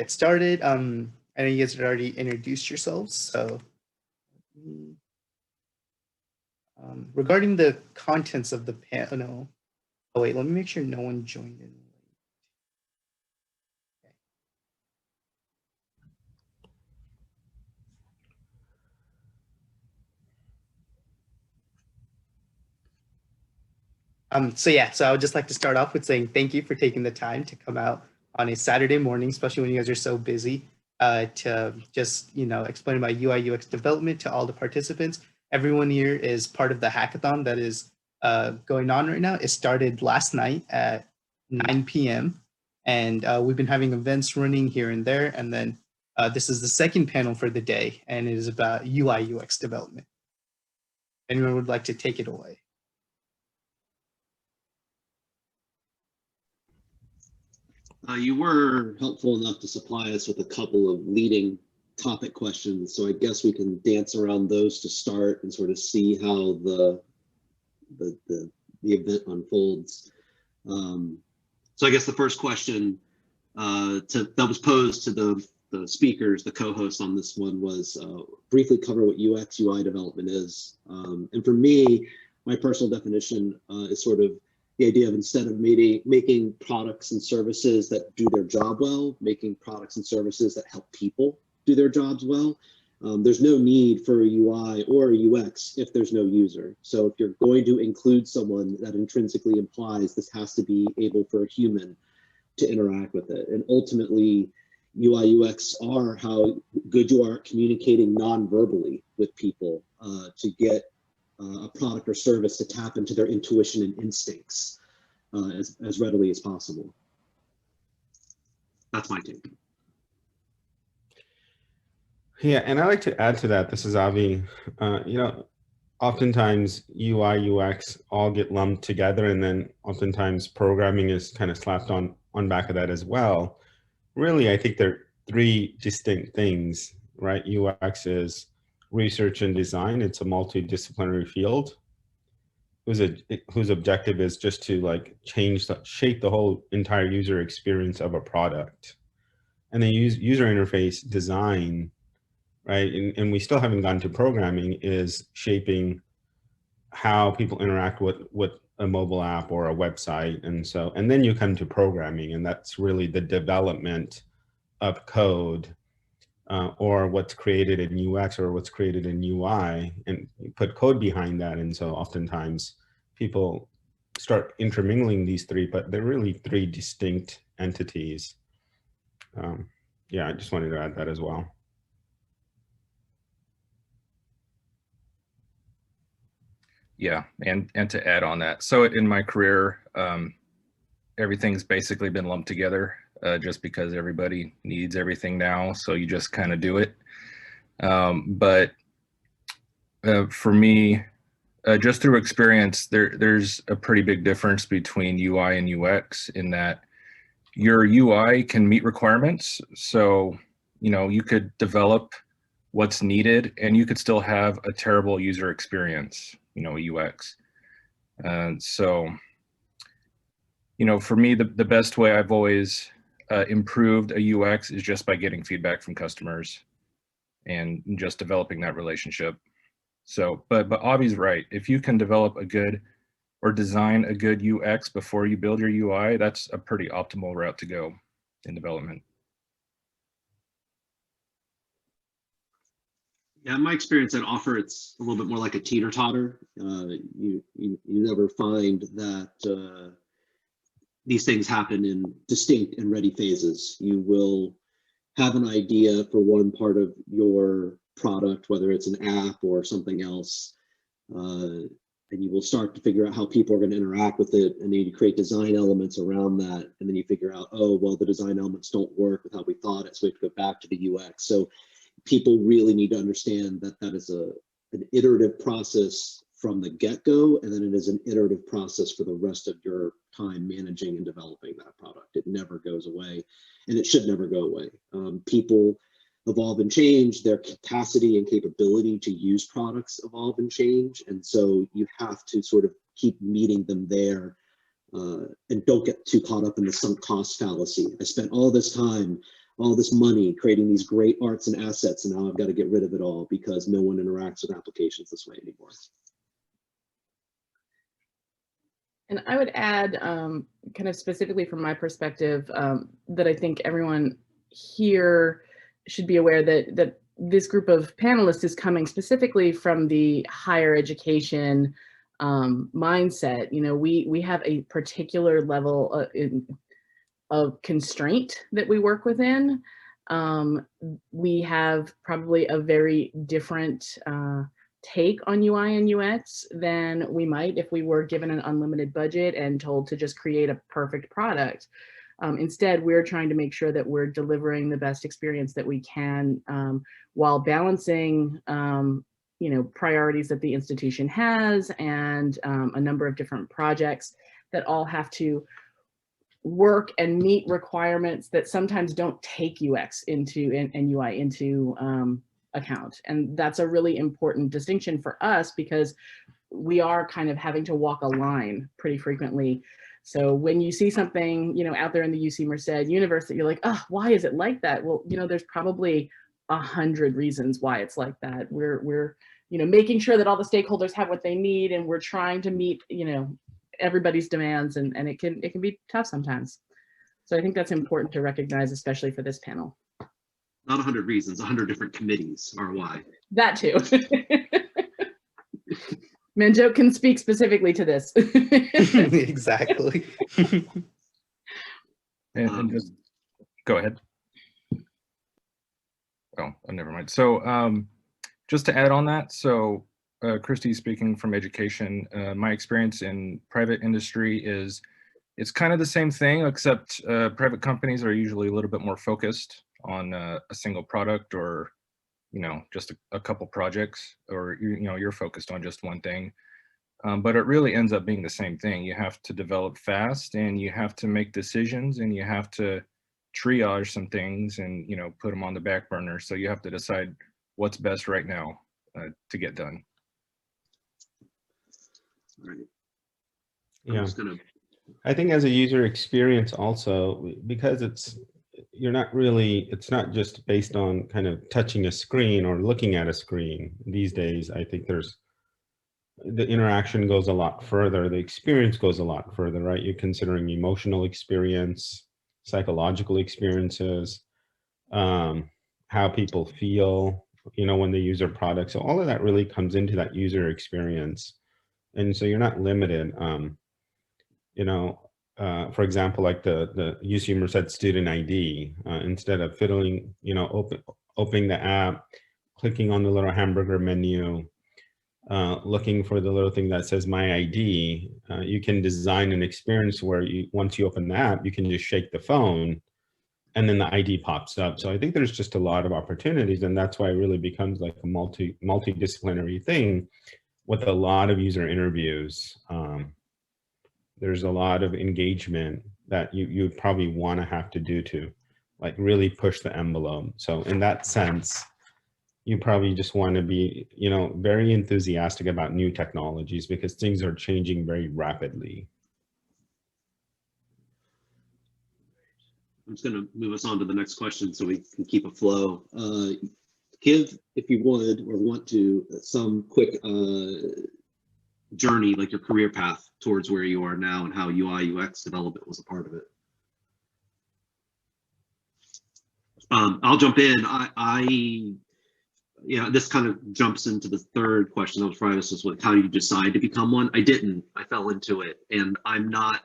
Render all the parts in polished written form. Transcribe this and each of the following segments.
get started. I know you guys had already introduced yourselves, so regarding the contents of the panel, oh wait, let me make sure no one joined in. So I would just like to start off with saying thank you for taking the time to come out on a Saturday morning, especially when you guys are so busy, to just, explain about UI UX development to all the participants. Everyone here is part of the hackathon that is going on right now. It started last night at 9 p.m. and we've been having events running here and there. And then this is the second panel for the day, and it is about UI UX development. Anyone would like to take it away? You were helpful enough to supply us with a couple of leading topic questions, so I guess we can dance around those to start and sort of see how the event unfolds. So I guess the first question that was posed to the speakers, the co-hosts on this one, was briefly cover what UX UI development is. And for me, my personal definition is sort of the idea of, instead of making products and services that do their job well, making products and services that help people do their jobs well. There's no need for a UI or a UX if there's no user. So if you're going to include someone, that intrinsically implies this has to be able for a human to interact with it. And ultimately, UI UX are how good you are at communicating non-verbally with people to get a product or service to tap into their intuition and instincts as readily as possible. That's my take. Yeah, and I like to add to that, this is Avi, oftentimes UI, UX all get lumped together, and then oftentimes programming is kind of slapped on back of that as well. Really, I think they're three distinct things, right? UX is research and design. It's a multidisciplinary field whose objective is just to shape the whole entire user experience of a product. And then user interface design, right? And we still haven't gotten to programming, is shaping how people interact with a mobile app or a website. And then you come to programming, and that's really the development of code or what's created in UX or what's created in UI, and you put code behind that. And so oftentimes people start intermingling these three, but they're really three distinct entities. Yeah, I just wanted to add that as well. Yeah, and to add on that, so in my career, everything's basically been lumped together just because everybody needs everything now, so you just kind of do it. But for me, just through experience, there's a pretty big difference between UI and UX in that your UI can meet requirements. So, you could develop what's needed and you could still have a terrible user experience, UX. So, for me, the best way I've always improved a UX is just by getting feedback from customers and just developing that relationship. So, but Avi's right. If you can develop a good or design a good UX before you build your UI, that's a pretty optimal route to go in development. Yeah, in my experience at Offer, it's a little bit more like a teeter-totter. You never find that these things happen in distinct and ready phases. You will have an idea for one part of your product, whether it's an app or something else, and you will start to figure out how people are going to interact with it, and then you create design elements around that, and then you figure out, oh, well, the design elements don't work with how we thought it, so we have to go back to the UX. So people really need to understand that that is an iterative process from the get-go, and then it is an iterative process for the rest of your time managing and developing that product. It never goes away, and it should never go away. People evolve and change, their capacity and capability to use products evolve and change, and so you have to sort of keep meeting them there and don't get too caught up in the sunk cost fallacy. I spent all this time all this money creating these great arts and assets, and now I've got to get rid of it all because no one interacts with applications this way anymore. And I would add, kind of specifically from my perspective, that I think everyone here should be aware that this group of panelists is coming specifically from the higher education mindset. You know, we have a particular level of constraint that we work within. We have probably a very different take on UI and UX than we might if we were given an unlimited budget and told to just create a perfect product. Instead, we're trying to make sure that we're delivering the best experience that we can while balancing you know, priorities that the institution has and a number of different projects that all have to work and meet requirements that sometimes don't take UX into and UI into account. And that's a really important distinction for us because we are kind of having to walk a line pretty frequently. So when you see something, you know, out there in the UC Merced universe that you're like, oh, why is it like that? Well, you know, there's probably 100 reasons why it's like that. We're, you know, making sure that all the stakeholders have what they need, and we're trying to meet, you know, everybody's demands, and it can be tough sometimes. So I think that's important to recognize, especially for this panel. Not 100 reasons, 100 different committees are why. That too. Manjot can speak specifically to this. Exactly. And just go ahead. Oh, never mind. So just to add on that, so Christy speaking from education, my experience in private industry is it's kind of the same thing, except private companies are usually a little bit more focused on a single product, or you know, just a couple projects, or you know, you're focused on just one thing. But it really ends up being the same thing. You have to develop fast, and you have to make decisions, and you have to triage some things, and you know, put them on the back burner. So you have to decide what's best right now to get done. All right. Yeah. I'm just gonna... I think as a user experience also, because you're not really, it's not just based on kind of touching a screen or looking at a screen. These days, I think the interaction goes a lot further. The experience goes a lot further, right? You're considering emotional experience, psychological experiences, how people feel, you know, when they use their product. So all of that really comes into that user experience. And so you're not limited. You know, for example, like the UC Merced student ID, instead of fiddling, you know, opening the app, clicking on the little hamburger menu, looking for the little thing that says my ID, you can design an experience where once you open the app, you can just shake the phone and then the ID pops up. So I think there's just a lot of opportunities, and that's why it really becomes like a multidisciplinary thing with a lot of user interviews. There's a lot of engagement that you probably want to have to do to like really push the envelope. So in that sense, you probably just want to be, you know, very enthusiastic about new technologies because things are changing very rapidly. I'm just going to move us on to the next question so we can keep a flow. Give, if you would or want to, some quick journey, like your career path towards where you are now and how UI UX development was a part of it. I'll jump in. Yeah, this kind of jumps into the third question that was probably just like, how do you decide to become one? I didn't. I fell into it, and I'm not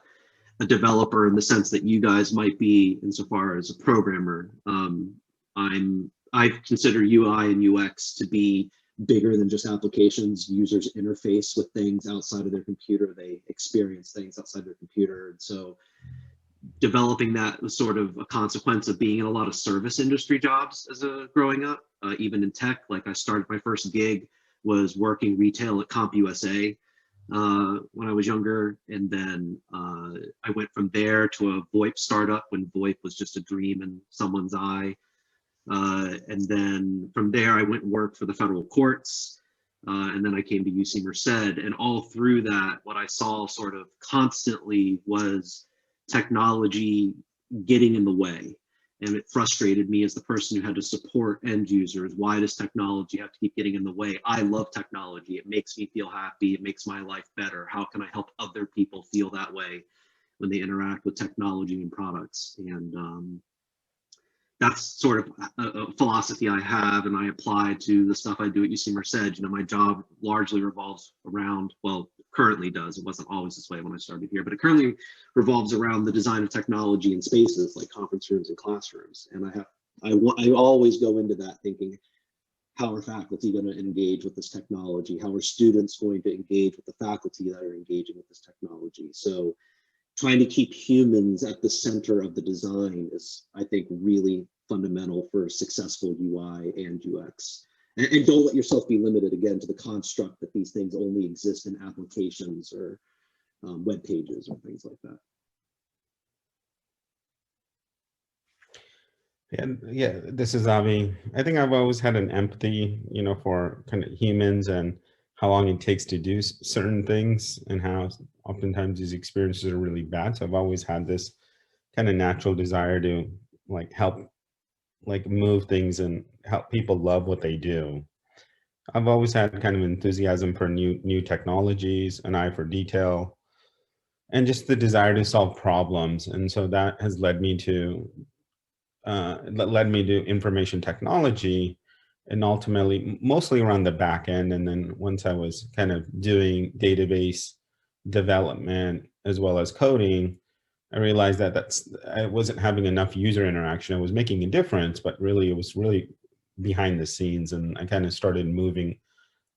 a developer in the sense that you guys might be insofar as a programmer. I consider UI and UX to be bigger than just applications. Users interface with things outside of their computer. They experience things outside their computer. And so developing that was sort of a consequence of being in a lot of service industry jobs as a growing up, even in tech. Like I started, my first gig was working retail at CompUSA when I was younger. And then I went from there to a VoIP startup when VoIP was just a dream in someone's eye. And then from there, I went and worked for the federal courts. And then I came to UC Merced. And all through that, what I saw sort of constantly was technology getting in the way. And it frustrated me as the person who had to support end users. Why does technology have to keep getting in the way? I love technology. It makes me feel happy. It makes my life better. How can I help other people feel that way when they interact with technology and products? And that's sort of a philosophy I have, and I apply to the stuff I do at HackMerced. You know, my job largely revolves around, well, currently does. It wasn't always this way when I started here, but it currently revolves around the design of technology in spaces like conference rooms and classrooms. And I always go into that thinking, how are faculty going to engage with this technology? How are students going to engage with the faculty that are engaging with this technology? So trying to keep humans at the center of the design is, I think, really fundamental for successful UI and UX. And don't let yourself be limited, again, to the construct that these things only exist in applications or web pages or things like that. Yeah, this is Avi. I think I've always had an empathy, you know, for kind of humans and how long it takes to do certain things and how oftentimes these experiences are really bad. So I've always had this kind of natural desire to like help, like move things and help people love what they do. I've always had kind of enthusiasm for new technologies, an eye for detail, and just the desire to solve problems. And so that has led me to information technology, and ultimately mostly around the back end. And then once I was kind of doing database development as well as coding, I realized that I wasn't having enough user interaction. I was making a difference, but really it was really behind the scenes. And I kind of started moving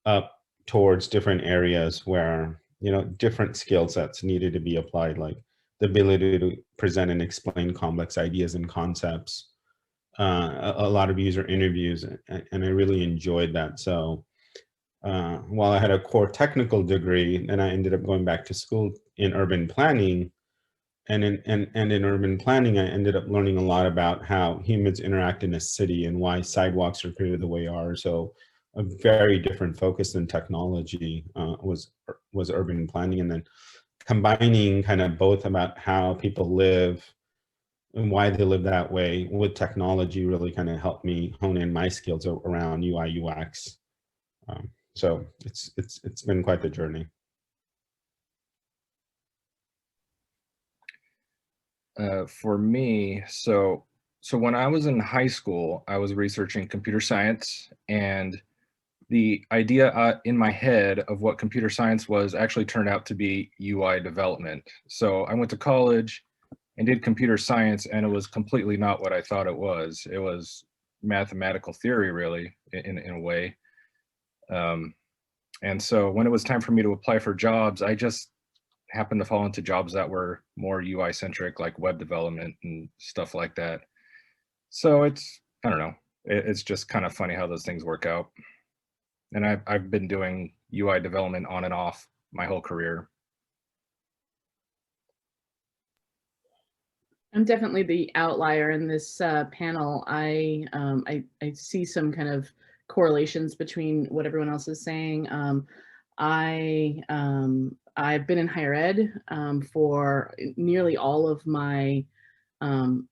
up towards different areas where, you know, different skill sets needed to be applied, like the ability to present and explain complex ideas and concepts, a lot of user interviews, and I really enjoyed that. So while I had a core technical degree, then I ended up going back to school in urban planning. And in urban planning, I ended up learning a lot about how humans interact in a city and why sidewalks are created the way they are. So a very different focus than technology was urban planning. And then combining kind of both about how people live and why they live that way with technology really kind of helped me hone in my skills around UI UX. So it's been quite the journey. For me, so when I was in high school, I was researching computer science, and the idea in my head of what computer science was actually turned out to be UI development. So I went to college and did computer science, and it was completely not what I thought it was. It was mathematical theory, really, in a way. And so when it was time for me to apply for jobs, I just happened to fall into jobs that were more UI centric, like web development and stuff like that. So it's, I don't know, it's just kind of funny how those things work out. And I've been doing UI development on and off my whole career. I'm definitely the outlier in this panel. I see some kind of correlations between what everyone else is saying. I've been in higher ed for nearly all of my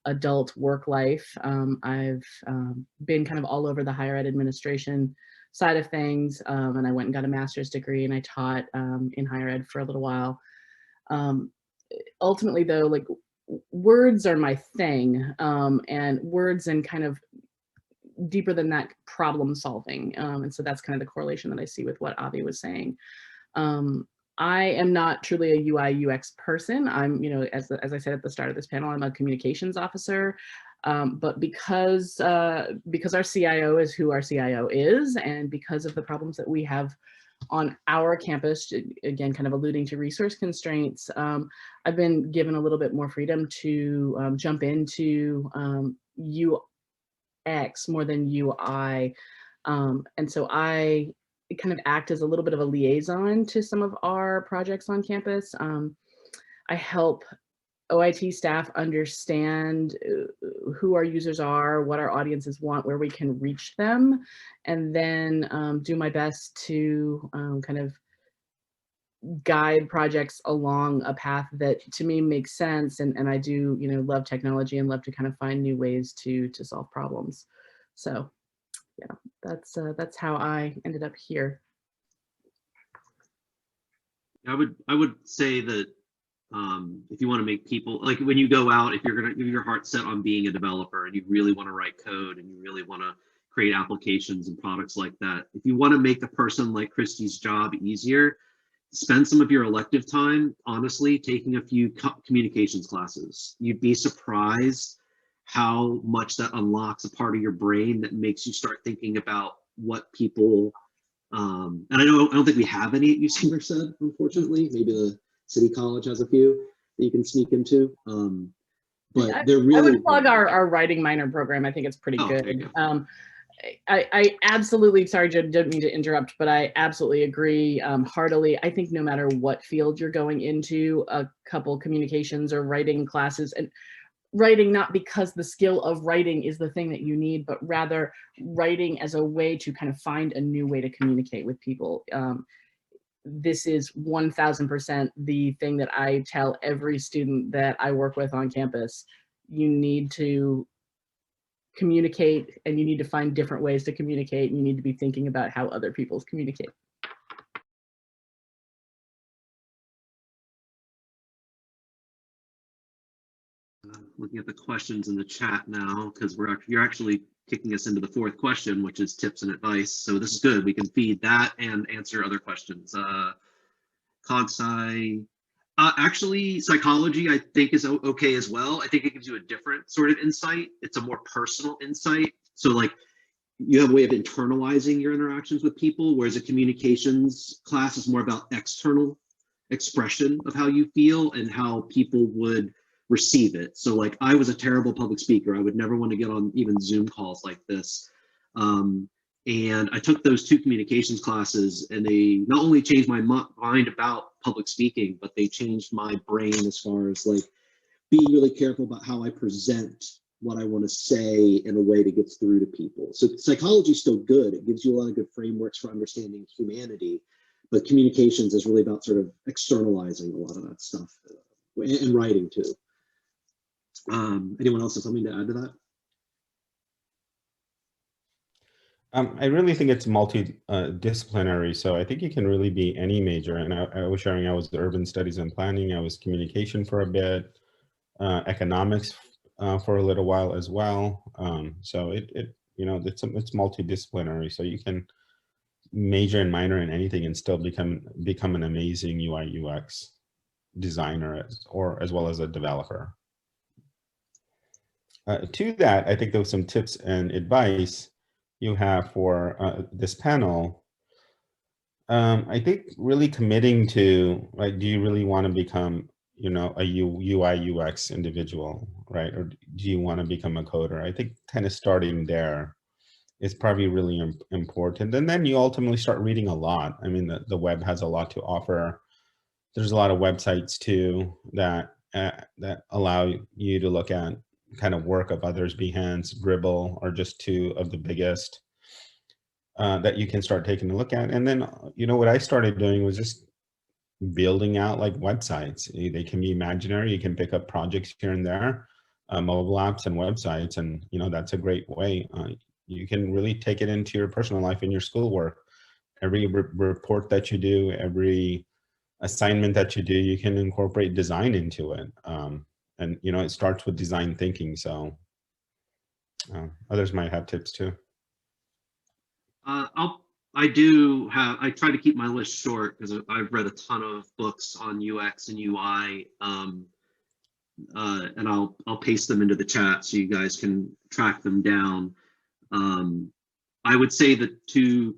adult work life. I've been kind of all over the higher ed administration side of things, and I went and got a master's degree, and I taught in higher ed for a little while. Ultimately, though, like, words are my thing, and words and kind of deeper than that, problem solving. And so that's kind of the correlation that I see with what Avi was saying. I am not truly a UI UX person. I'm, you know, as I said at the start of this panel, I'm a communications officer. But because our CIO is who our CIO is, and because of the problems that we have on our campus, again, kind of alluding to resource constraints, I've been given a little bit more freedom to jump into UX more than UI. And so I kind of act as a little bit of a liaison to some of our projects on campus. I help OIT staff understand who our users are, what our audiences want, where we can reach them, and then do my best to kind of guide projects along a path that to me makes sense. And I do, you know, love technology and love to kind of find new ways to solve problems. So yeah, that's how I ended up here. I would say that if you want to make people, like when you go out, if your heart set on being a developer and you really want to write code and you really want to create applications and products like that, if you want to make a person like Christy's job easier, spend some of your elective time, honestly, taking a few communications classes. You'd be surprised how much that unlocks a part of your brain that makes you start thinking about what people, and I don't think we have any at UC Merced, unfortunately. Maybe the City College has a few that you can sneak into. But they're really— I would plug our writing minor program. I think it's pretty good. I absolutely, sorry, Joe, didn't mean to interrupt, but I absolutely agree heartily. I think no matter what field you're going into, a couple communications or writing classes, and writing not because the skill of writing is the thing that you need, but rather writing as a way to kind of find a new way to communicate with people. This is 1000% the thing that I tell every student that I work with on campus. You need to communicate, and you need to find different ways to communicate, and you need to be thinking about how other people communicate. Looking at the questions in the chat now, because you're actually kicking us into the fourth question, which is tips and advice. So this is good. We can feed that and answer other questions. CogSci, actually, psychology I think is okay as well. I think it gives you a different sort of insight. It's a more personal insight. So like you have a way of internalizing your interactions with people, whereas a communications class is more about external expression of how you feel and how people would receive it. So like I was a terrible public speaker. I would never want to get on even Zoom calls like this. And I took those 2 communications classes, and they not only changed my mind about public speaking, but they changed my brain as far as like being really careful about how I present what I want to say in a way that gets through to people. So psychology is still good. It gives you a lot of good frameworks for understanding humanity, but communications is really about sort of externalizing a lot of that stuff, and writing too. Anyone else have something to add to that? I really think it's multidisciplinary, so I think you can really be any major. And I was sharing, I was urban studies and planning, I was communication for a bit, economics for a little while as well. So it's multidisciplinary, so you can major and minor in anything and still become an amazing UI UX designer as well as a developer. To that, I think there was some tips and advice you have for this panel. I think really committing to, like, do you really want to become, a UI UX individual, right? Or do you want to become a coder? I think kind of starting there is probably really important. And then you ultimately start reading a lot. I mean, the web has a lot to offer. There's a lot of websites too that allow you to look at kind of work of others. Behance, Dribble are just 2 of the biggest that you can start taking a look at. And then, what I started doing was just building out like websites. They can be imaginary. You can pick up projects here and there, mobile apps and websites. And, that's a great way. You can really take it into your personal life and your schoolwork. Every report that you do, every assignment that you do, you can incorporate design into it. And, it starts with design thinking. So others might have tips too. I try to keep my list short because I've read a ton of books on UX and UI, and I'll paste them into the chat so you guys can track them down. I would say that to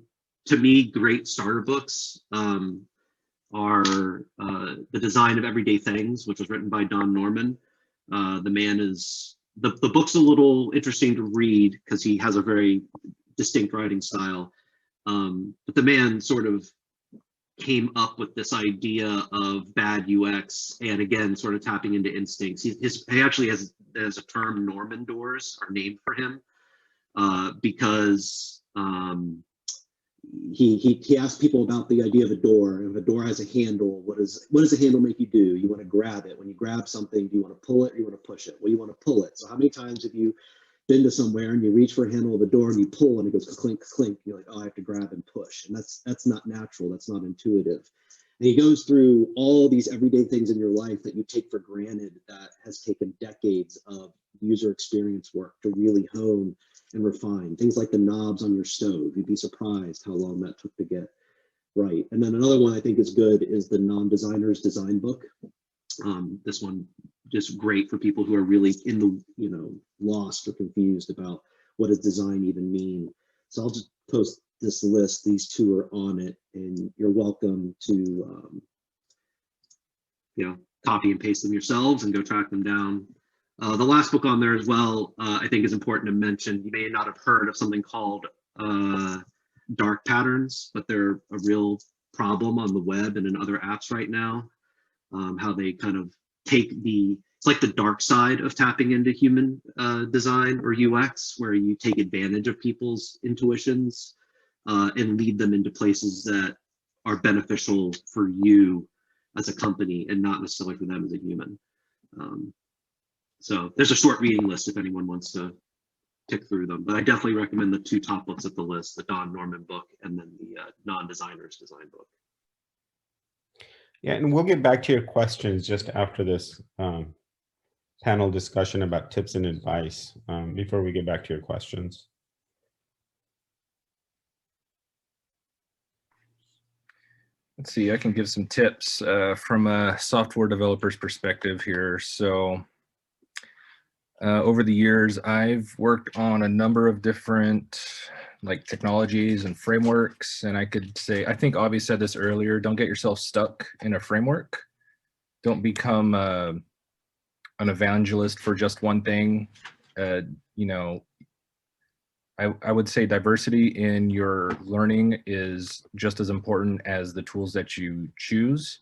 me, great starter books are The Design of Everyday Things, which was written by Don Norman. The man is, the book's a little interesting to read because he has a very distinct writing style. But the man sort of came up with this idea of bad UX, and again, sort of tapping into instincts. He actually has a term, Norman doors, are named for him, because he asked people about the idea of a door. If a door has a handle, what does a handle make you do? You want to grab it. When you grab something, do you want to pull it or you want to push it? Well, you want to pull it. So how many times have you been to somewhere and you reach for a handle of the door and you pull and it goes clink, clink. You're like, oh, I have to grab and push. And that's not natural. That's not intuitive. And he goes through all these everyday things in your life that you take for granted that has taken decades of user experience work to really hone and refine. Things like the knobs on your stove. You'd be surprised how long that took to get right. And then another one I think is good is the Non-Designer's Design Book. This one just great for people who are really in the, lost or confused about what does design even mean. So I'll just post this list. These two are on it, and you're welcome to, copy and paste them yourselves and go track them down. The last book on there as well, I think is important to mention. You may not have heard of something called dark patterns, but they're a real problem on the web and in other apps right now. How they kind of take it's like the dark side of tapping into human design or UX, where you take advantage of people's intuitions and lead them into places that are beneficial for you as a company and not necessarily for them as a human. So there's a short reading list if anyone wants to tick through them, but I definitely recommend the two top books at the list, the Don Norman book and then the Non-Designer's Design Book. Yeah, and we'll get back to your questions just after this panel discussion about tips and advice before we get back to your questions. Let's see, I can give some tips from a software developer's perspective here. So over the years, I've worked on a number of different technologies and frameworks. And I could say, I think Avi said this earlier, don't get yourself stuck in a framework. Don't become an evangelist for just one thing. I would say diversity in your learning is just as important as the tools that you choose.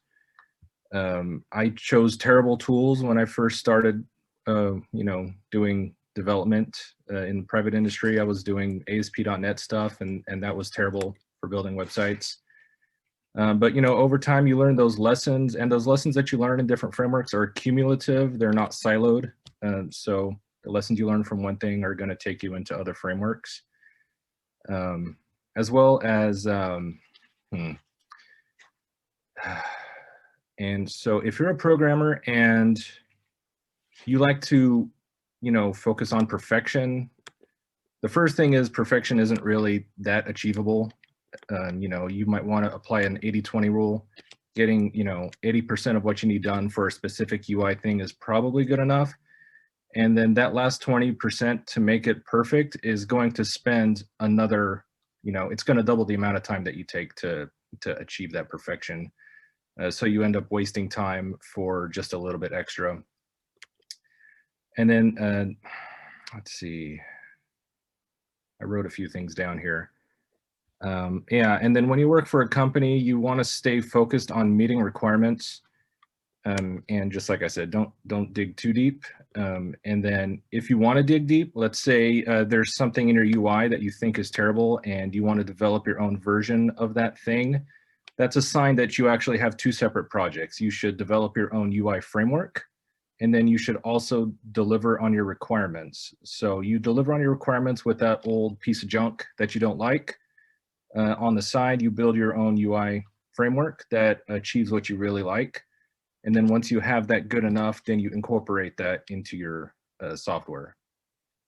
I chose terrible tools when I first started, doing development in the private industry. I was doing ASP.NET stuff, and that was terrible for building websites. But over time you learn those lessons, and those lessons that you learn in different frameworks are cumulative. They're not siloed. So the lessons you learn from one thing are going to take you into other frameworks, as well as, and so if you're a programmer and you like to, focus on perfection, the first thing is perfection isn't really that achievable. You might want to apply an 80-20 rule. Getting, 80% of what you need done for a specific UI thing is probably good enough. And then that last 20% to make it perfect is going to spend another, it's going to double the amount of time that you take to achieve that perfection. So you end up wasting time for just a little bit extra. And then, let's see, I wrote a few things down here. Yeah, and then when you work for a company, you want to stay focused on meeting requirements. And just like I said, don't dig too deep. And then if you want to dig deep, let's say there's something in your UI that you think is terrible and you want to develop your own version of that thing, that's a sign that you actually have two separate projects. You should develop your own UI framework, and then you should also deliver on your requirements. So you deliver on your requirements with that old piece of junk that you don't like. On the side, you build your own UI framework that achieves what you really like. And then once you have that good enough, then you incorporate that into your software.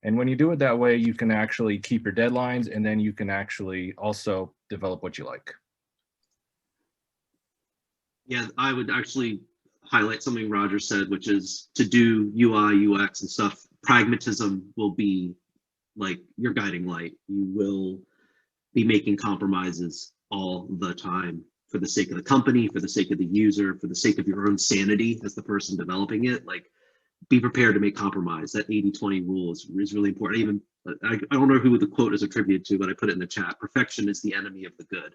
And when you do it that way, you can actually keep your deadlines, and then you can actually also develop what you like. Yeah, I would actually highlight something Roger said, which is to do UI, UX and stuff, pragmatism will be like your guiding light. You will be making compromises all the time for the sake of the company, for the sake of the user, for the sake of your own sanity as the person developing it. Like, be prepared to make compromise. That 80-20 rule is really important. Even I don't know who the quote is attributed to, but I put it in the chat. Perfection is the enemy of the good,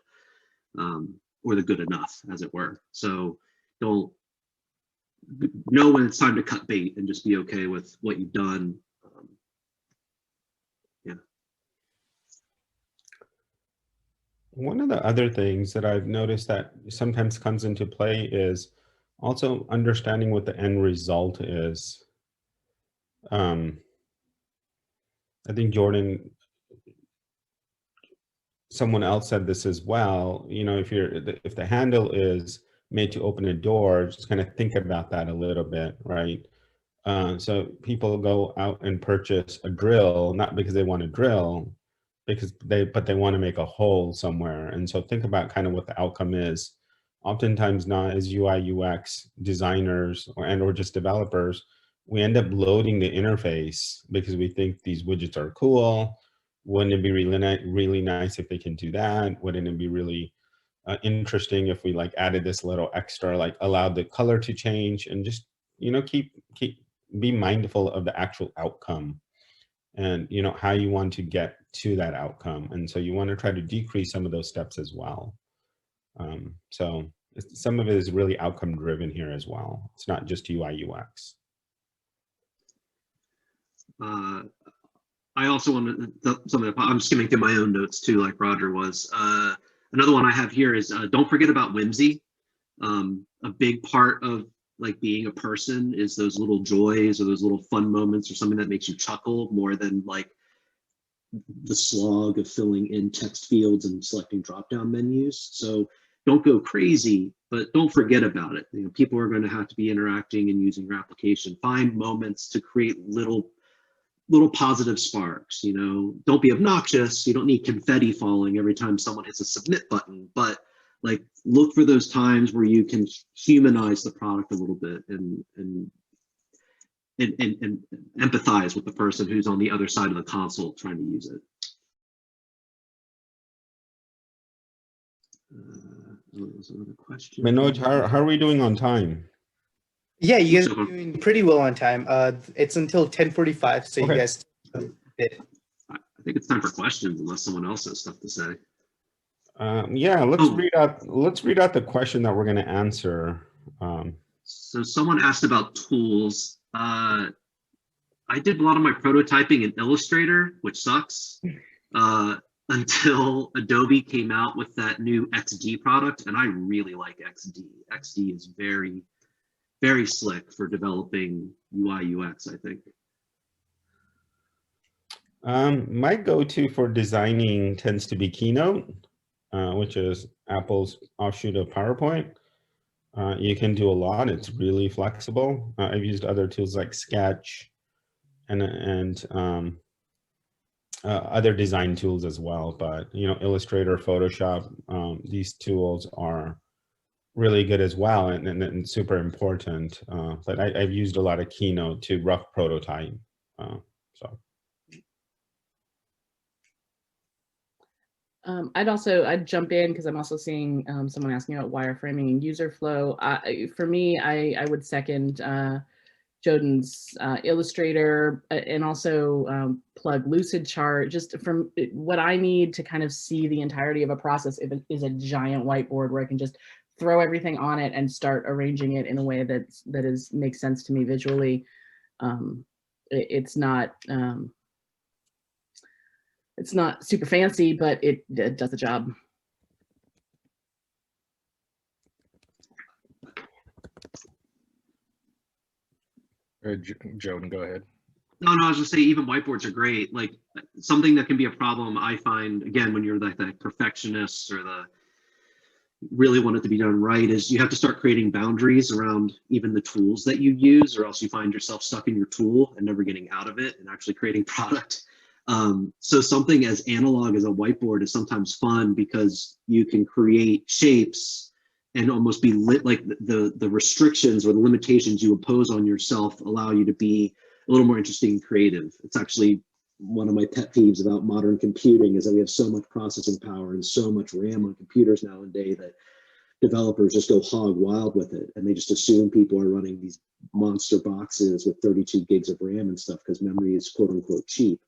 or the good enough, as it were. So don't know when it's time to cut bait and just be okay with what you've done. Yeah. One of the other things that I've noticed that sometimes comes into play is also understanding what the end result is. I think Jordan, someone else said this as well. You know, if the handle is made to open a door, just kind of think about that a little bit, right? So people go out and purchase a drill, not because they want to drill, but they want to make a hole somewhere. And so think about kind of what the outcome is. Oftentimes not as UI UX designers or just developers, we end up loading the interface because we think these widgets are cool. Wouldn't it be really nice if they can do that? Wouldn't it be really interesting if we like added this little extra, like allowed the color to change, and just, you know, be mindful of the actual outcome and, you know, how you want to get to that outcome. And so you want to try to decrease some of those steps as well. So some of it is really outcome driven here as well. It's not just UI UX. I also want to, I'm skimming through my own notes too, like Roger was. Another one I have here is don't forget about whimsy. A big part of like being a person is those little joys or those little fun moments or something that makes you chuckle more than like the slog of filling in text fields and selecting drop-down menus. So don't go crazy, but don't forget about it. You know, people are going to have to be interacting and using your application. Find moments to create little positive sparks. You know, don't be obnoxious. You don't need confetti falling every time someone hits a submit button, but like look for those times where you can humanize the product a little bit and empathize with the person who's on the other side of the console trying to use it. There's another question. Manoj, how are we doing on time? Yeah, you guys are doing pretty well on time. It's until 10:45, so Okay. you guys I think it's time for questions unless someone else has stuff to say. Yeah, let's read out the question that we're going to answer. So someone asked about tools. I did a lot of my prototyping in Illustrator, which sucks, until Adobe came out with that new XD product, and I really like XD. XD is very, very slick for developing UI UX, I think. My go-to for designing tends to be Keynote, which is Apple's offshoot of PowerPoint. You can do a lot. It's really flexible. I've used other tools like Sketch and other design tools as well. But, you know, Illustrator, Photoshop, these tools are really good as well and super important. But I've used a lot of Keynote to rough prototype. So. I'd jump in because I'm also seeing someone asking about wireframing and user flow. For me, I would second Joden's Illustrator and also plug Lucidchart. Just from what I need to kind of see the entirety of a process is a giant whiteboard where I can just throw everything on it and start arranging it in a way that makes sense to me visually. It's not super fancy, but it does the job. Joden, go ahead. No, I was just saying even whiteboards are great. Like something that can be a problem I find, again, when you're like the perfectionist or the really want it to be done right, is you have to start creating boundaries around even the tools that you use, or else you find yourself stuck in your tool and never getting out of it and actually creating product. So something as analog as a whiteboard is sometimes fun because you can create shapes and almost be lit, like the restrictions or the limitations you impose on yourself allow you to be a little more interesting and creative. It's actually one of my pet peeves about modern computing is that we have so much processing power and so much RAM on computers nowadays that developers just go hog wild with it. And they just assume people are running these monster boxes with 32 gigs of RAM and stuff because memory is quote unquote cheap.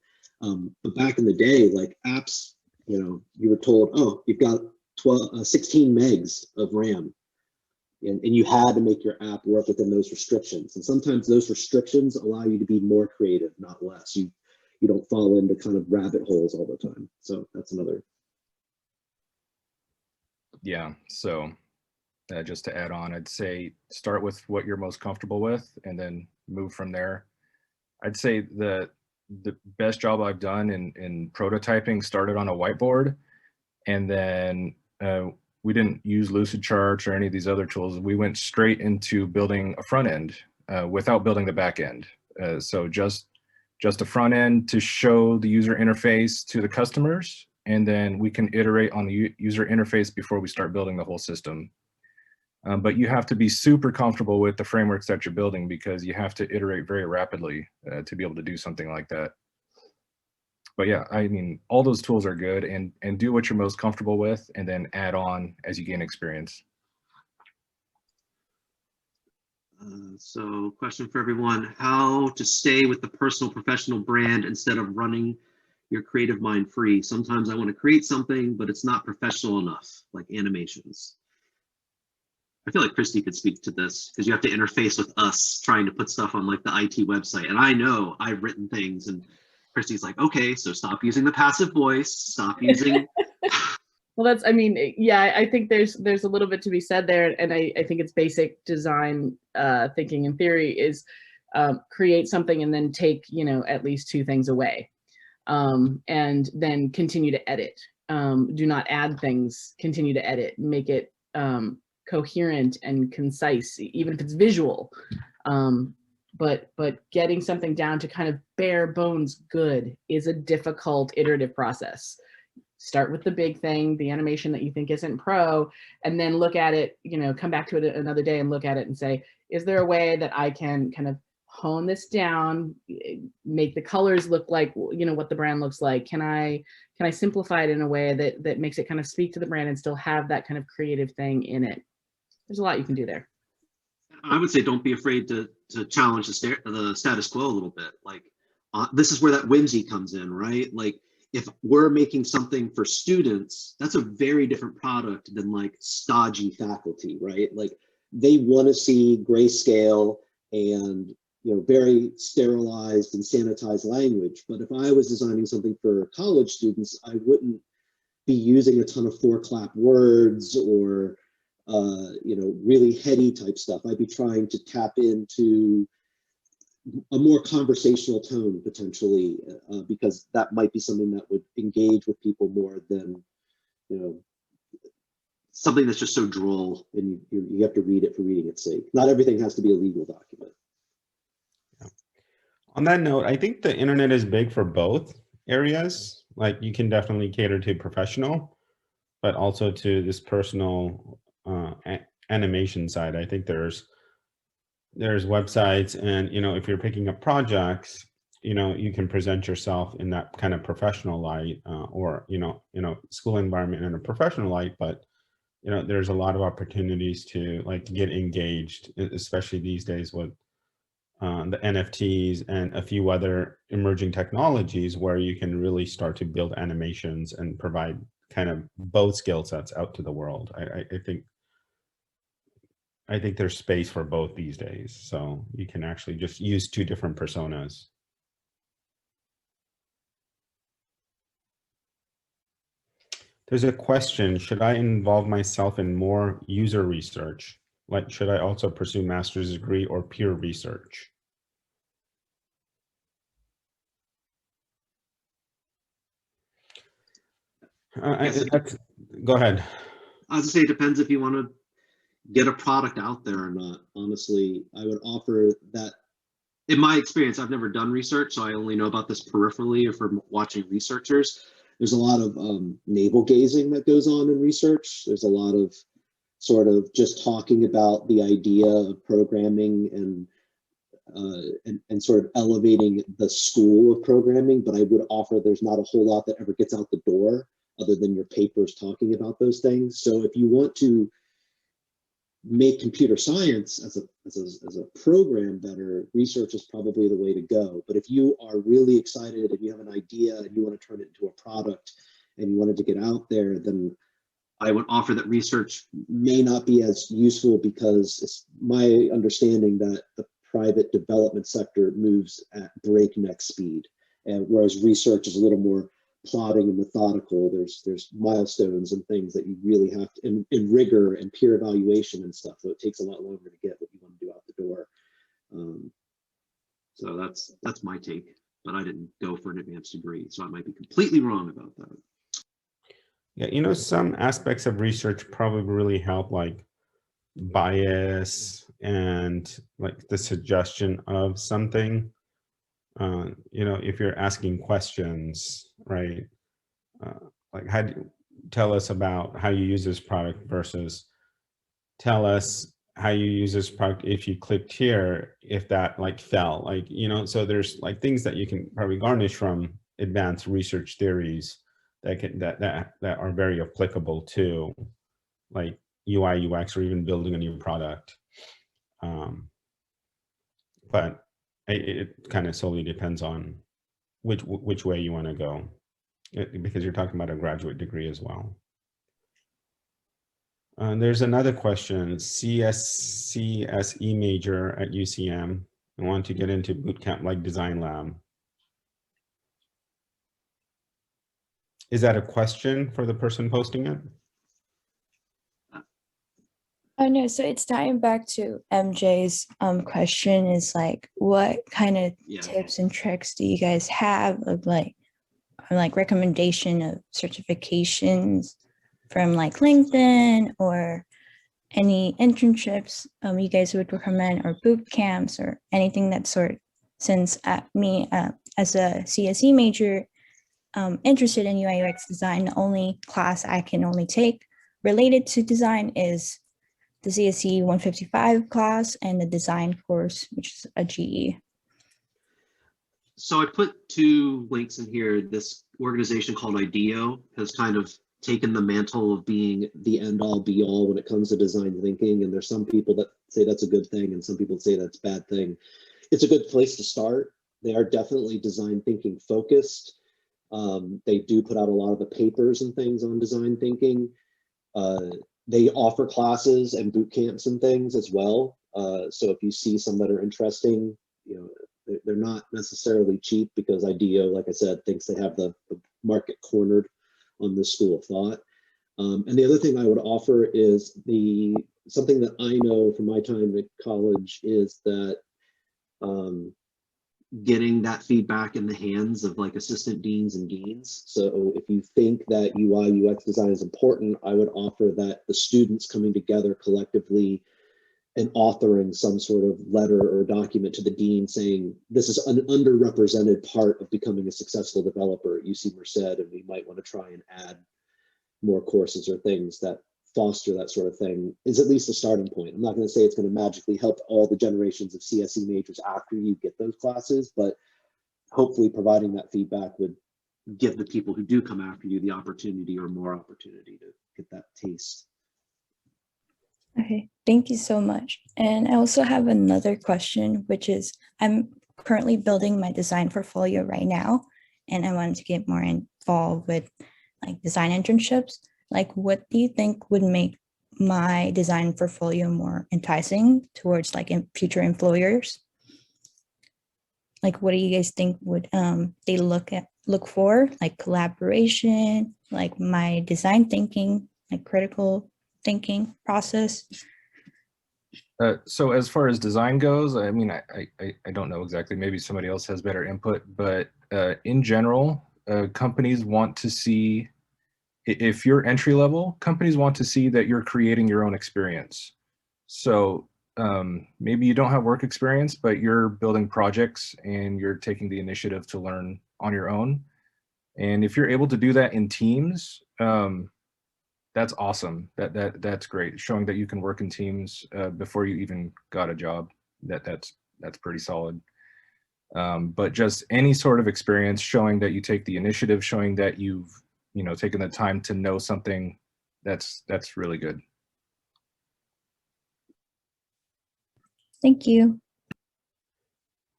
But back in the day, like apps, you know, you were told, oh, you've got 16 megs of RAM. And you had to make your app work within those restrictions. And sometimes those restrictions allow you to be more creative, not less. You don't fall into kind of rabbit holes all the time. So that's another. Yeah, so just to add on, I'd say start with what you're most comfortable with and then move from there. I'd say the best job I've done in prototyping started on a whiteboard, and then we didn't use Lucidcharts or any of these other tools. We went straight into building a front end without building the back end. So just a front end to show the user interface to the customers, and then we can iterate on the user interface before we start building the whole system. But you have to be super comfortable with the frameworks that you're building, because you have to iterate very rapidly to be able to do something like that. But yeah, I mean, all those tools are good, and do what you're most comfortable with, and then add on as you gain experience. So question for everyone, how to stay with the personal professional brand instead of running your creative mind free? Sometimes I want to create something, but it's not professional enough, like animations. I feel like Christy could speak to this, because you have to interface with us trying to put stuff on like the IT website. And I know I've written things and Christy's like, okay, so stop using the passive voice, stop using. Well, that's, I mean, yeah, I think there's a little bit to be said there. And I think it's basic design thinking in theory is create something and then take, you know, at least 2 things away and then continue to edit. Do not add things, continue to edit, make it coherent and concise, even if it's visual. But getting something down to kind of bare bones good is a difficult iterative process. Start with the big thing, the animation that you think isn't pro, and then look at it, you know, come back to it another day and look at it and say, is there a way that I can kind of hone this down, make the colors look like, you know, what the brand looks like? Can I simplify it in a way that makes it kind of speak to the brand and still have that kind of creative thing in it? There's a lot you can do there. I would say don't be afraid to challenge the status quo a little bit. Like this is where that whimsy comes in, right? Like if we're making something for students, that's a very different product than like stodgy faculty, right? Like they want to see grayscale and, you know, very sterilized and sanitized language. But if I was designing something for college students, I wouldn't be using a ton of 4-clap words or you know, really heady type stuff. I'd be trying to tap into a more conversational tone potentially, because that might be something that would engage with people more than, you know, something that's just so droll and you have to read it for reading its sake. Not everything has to be a legal document. Yeah. On that note, I think the internet is big for both areas. Like you can definitely cater to professional, but also to this personal animation side. I think there's websites, and you know, if you're picking up projects, you know, you can present yourself in that kind of professional light, or you know, school environment in a professional light. But you know, there's a lot of opportunities to like get engaged, especially these days with the NFTs and a few other emerging technologies where you can really start to build animations and provide kind of both skill sets out to the world. I think there's space for both these days. So you can actually just use 2 different personas. There's a question, should I involve myself in more user research? Like, should I also pursue master's degree or peer research? Go ahead. I was gonna say, it depends if you want to get a product out there or not. Honestly, I would offer that. In my experience, I've never done research, so I only know about this peripherally or from watching researchers. There's a lot of navel gazing that goes on in research. There's a lot of sort of just talking about the idea of programming and sort of elevating the school of programming. But I would offer there's not a whole lot that ever gets out the door other than your papers talking about those things. So if you want to make computer science as a program better, research is probably the way to go. But if you are really excited, if you have an idea and you want to turn it into a product and you wanted to get out there, then I would offer that research may not be as useful, because it's my understanding that the private development sector moves at breakneck speed, and whereas research is a little more plotting and methodical. There's milestones and things that you really have to, and rigor and peer evaluation and stuff. So it takes a lot longer to get what you want to do out the door. So that's my take, but I didn't go for an advanced degree, so I might be completely wrong about that. Yeah, you know, some aspects of research probably really help, like bias and like the suggestion of something. You know, if you're asking questions, right? Like, how do you tell us about how you use this product versus tell us how you use this product if you clicked here, if that like fell, like, you know, so there's like things that you can probably garnish from advanced research theories that can that are very applicable to like UI, UX, or even building a new product. But it kind of solely depends on which way you want to go, because you're talking about a graduate degree as well. There's another question. CSE major at UCM. I want to get into bootcamp like design lab. Is that a question for the person posting it? Oh no, so it's tying back to MJ's question is like, what kind of tips and tricks do you guys have of like recommendation of certifications from like LinkedIn or any internships you guys would recommend, or boot camps or anything that sort? Since me as a CSE major interested in UI UX design, the only class I can only take related to design is the CSE 155 class and the design course, which is a GE. So I put 2 links in here. This organization called IDEO has kind of taken the mantle of being the end all be all when it comes to design thinking. And there's some people that say that's a good thing and some people say that's a bad thing. It's a good place to start. They are definitely design thinking focused. They do put out a lot of the papers and things on design thinking. They offer classes and boot camps and things as well. So if you see some that are interesting, you know, they're not necessarily cheap, because IDEO, like I said, thinks they have the market cornered on this school of thought. And the other thing I would offer is something that I know from my time at college is that getting that feedback in the hands of like assistant deans and deans. So if you think that UI UX design is important, I would offer that the students coming together collectively and authoring some sort of letter or document to the dean saying, this is an underrepresented part of becoming a successful developer at UC Merced, and we might want to try and add more courses or things that foster that sort of thing, is at least a starting point. I'm not going to say it's going to magically help all the generations of CSE majors after you get those classes, but hopefully providing that feedback would give the people who do come after you the opportunity or more opportunity to get that taste. Okay, thank you so much. And I also have another question, which is I'm currently building my design portfolio right now, and I wanted to get more involved with like design internships. Like, what do you think would make my design portfolio more enticing towards like future employers? Like, what do you guys think would they look for? Like collaboration, like my design thinking, like critical thinking process? So as far as design goes, I mean, I don't know exactly. Maybe somebody else has better input, but in general, companies want to see, if you're entry level, companies want to see that you're creating your own experience. So maybe you don't have work experience, but you're building projects and you're taking the initiative to learn on your own. And if you're able to do that in teams, that's awesome. That's great. Showing that you can work in teams before you even got a job, that's pretty solid. But just any sort of experience, showing that you take the initiative, showing that you've taken the time to know something, that's really good. Thank you.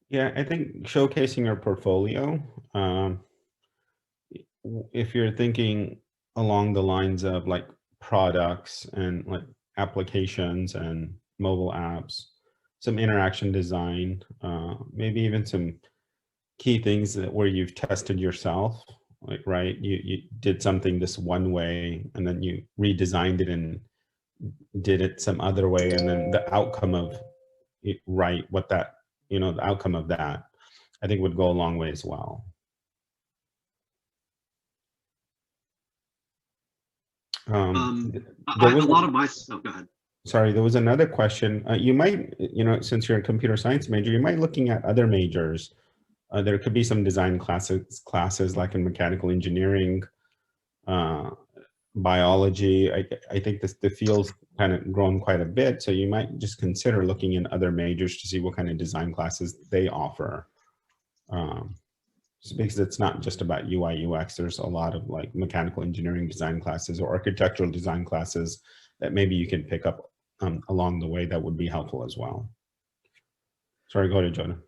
Yeah, I think showcasing your portfolio, if you're thinking along the lines of like products and like applications and mobile apps, some interaction design, maybe even some key things where you've tested yourself, like, right? You did something this one way, and then you redesigned it and did it some other way, and then the outcome of it, right, what that, you know, the outcome of that, I think would go a long way as well. A lot of my, oh, go ahead. Sorry, there was another question. You might, you know, since you're a computer science major, you might looking at other majors. There could be some design classes like in mechanical engineering, biology. I think the field's kind of grown quite a bit, so you might just consider looking in other majors to see what kind of design classes they offer. Because it's not just about UI UX. There's a lot of like mechanical engineering design classes or architectural design classes that maybe you can pick up along the way that would be helpful as well. Sorry, go ahead, Jonah.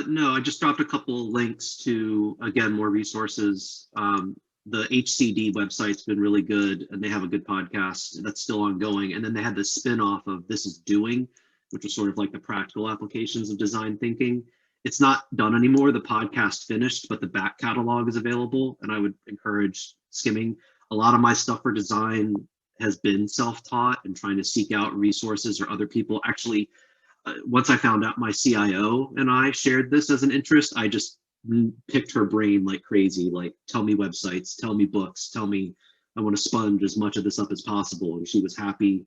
No, I just dropped a couple links to, again, more resources. The HCD website's been really good, and they have a good podcast that's still ongoing. And then they had the spin-off of This Is Doing, which was sort of like the practical applications of design thinking. It's not done anymore. The podcast finished, but the back catalog is available, and I would encourage skimming. A lot of my stuff for design has been self-taught and trying to seek out resources or other people. Actually, once I found out my CIO and I shared this as an interest, I just picked her brain like crazy. Like, tell me websites, tell me books, tell me, I want to sponge as much of this up as possible. And she was happy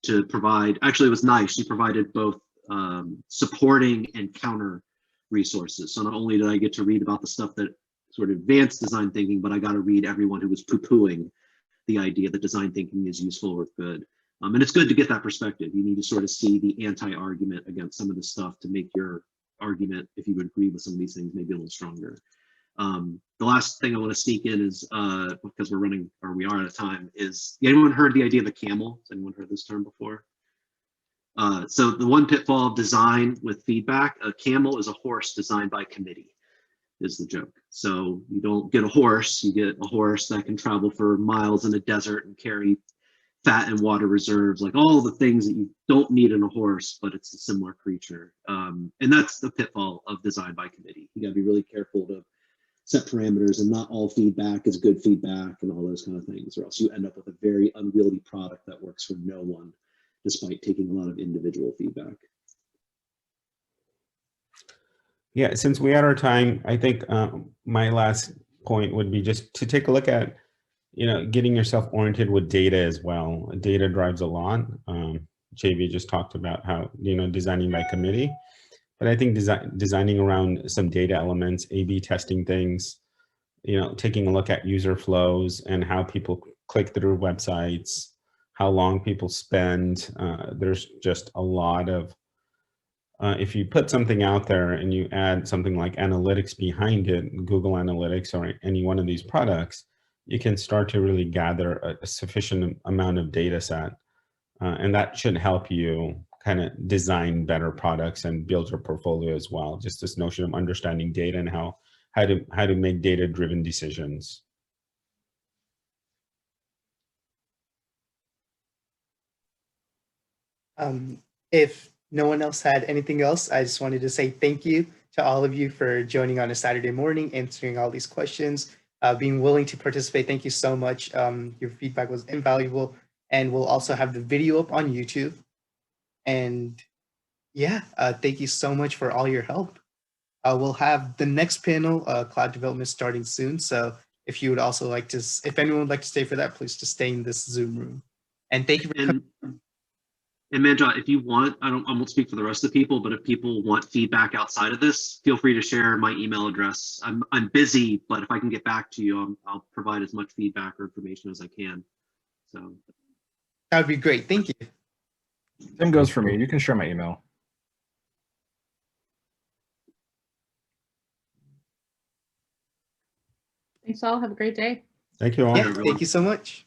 to provide. Actually, it was nice. She provided both supporting and counter resources. So not only did I get to read about the stuff that sort of advanced design thinking, but I got to read everyone who was poo-pooing the idea that design thinking is useful or good. And it's good to get that perspective. You need to sort of see the anti-argument against some of this stuff to make your argument, if you would agree with some of these things, maybe a little stronger. The last thing I want to sneak in is, because we're running, or we are out of time, is anyone heard the idea of a camel? Has anyone heard this term before? So the one pitfall of design with feedback, a camel is a horse designed by committee, is the joke. So you don't get a horse, you get a horse that can travel for miles in a desert and carry fat and water reserves, like all the things that you don't need in a horse, but it's a similar creature. And that's the pitfall of design by committee. You gotta be really careful to set parameters, and not all feedback is good feedback and all those kind of things, or else you end up with a very unwieldy product that works for no one, despite taking a lot of individual feedback. Yeah, since we had our time, I think my last point would be just to take a look at, you know, getting yourself oriented with data as well. Data drives a lot. JV just talked about how, you know, designing by committee, but I think designing around some data elements, A/B testing things, you know, taking a look at user flows and how people click through websites, how long people spend. There's just a lot of, if you put something out there and you add something like analytics behind it, Google Analytics or any one of these products, you can start to really gather a sufficient amount of data set. And that should help you kind of design better products and build your portfolio as well. Just this notion of understanding data and how to make data-driven decisions. If no one else had anything else, I just wanted to say thank you to all of you for joining on a Saturday morning, answering all these questions, being willing to participate. Thank you so much. Your feedback was invaluable, and we'll also have the video up on YouTube. And yeah, thank you so much for all your help. We'll have the next panel, cloud development, starting soon. So if you would also like to, if anyone would like to stay for that, please just stay in this Zoom room. And thank you for coming. And Manjot, if you want, I won't speak for the rest of the people, but if people want feedback outside of this, feel free to share my email address. I'm busy, but if I can get back to you, I'll provide as much feedback or information as I can. So that would be great. Thank you. Same goes for me. You can share my email. Thanks all. Have a great day. Thank you all. Yeah, thank you so much.